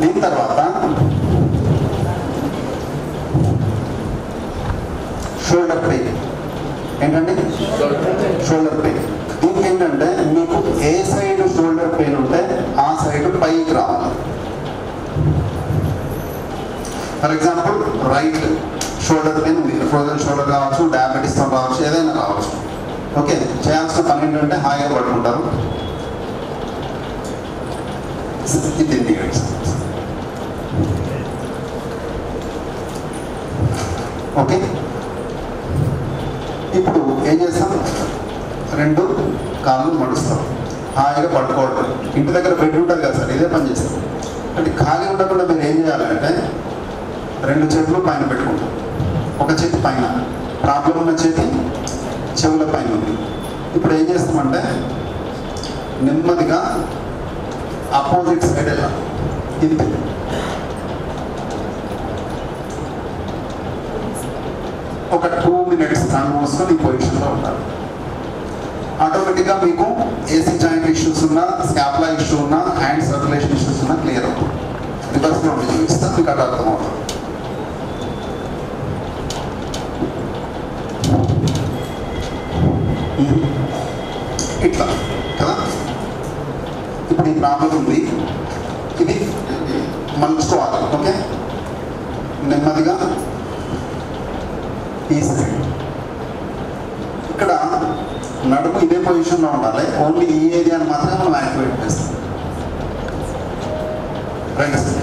దీని తర్వాత shoulder pain. ఏంటండి? Shoulder pain. దీనికి ఏంటంటే మీకు ఏ సైడ్ షోల్డర్ పెయిన్ ఉంటే ఆ సైడ్ పైకి రావాలి. For example right shoulder pain ఉంది, ఫ్రోజన్ షోల్డర్ కావచ్చు, డయాబెటీస్తో రావచ్చు, ఏదైనా రావచ్చు. ఓకే, చేయాల్సిన పని ఏంటంటే హాయిగా పడుకుంటారు. ఓకే, ఇప్పుడు ఏం చేస్తాం? రెండు కాళ్ళు మడుస్తాం, హాయిగా పడుకోవడం. ఇంటి దగ్గర బెడ్ ఉంటుంది కదా సార్, ఇదే పని చేస్తాం. అంటే ఖాళీ ఉండకుండా మీరు ఏం చేయాలంటే రెండు చేతులు పైన పెట్టుకుంటాం. ఒక చేతి పైన, ప్రాబ్లం ఉన్న చేతి చెవుల పైన ఉంది. ఇప్పుడు ఏం చేస్తామంటే నెమ్మదిగా అపోజిట్ సైడ్ వెళ్ళాలి. ఇంతే. ఒక 2 minutes కళ్ళు మూసుకొని ఈ పొజిషన్లో ఉంటారు. ఆటోమేటిక్గా మీకు ఏసీ జాయింట్ ఇష్యూస్ ఉన్నా, స్కాపులా ఇష్యూ ఉన్నా, హ్యాండ్ సర్క్యులేషన్ ఇష్యూస్ ఉన్నా క్లియర్ అవుతుంది. రివర్స్లో ఉండి చూపిస్తా, మీకు అటు అర్థమవుతుంది. ఇట్లా కదా. ఇప్పుడు ఈ ప్రాబ్లం ఉంది, ఇది మలుచుకోవాలి. ఓకే, నెమ్మదిగా ఈ సైడ్. ఇక్కడ నడుము ఇదే పొజిషన్లో ఉండాలి. ఓన్లీ ఈ ఏరియాని మాత్రమే మనం యాక్టివేట్ చేస్తాం. రైట్.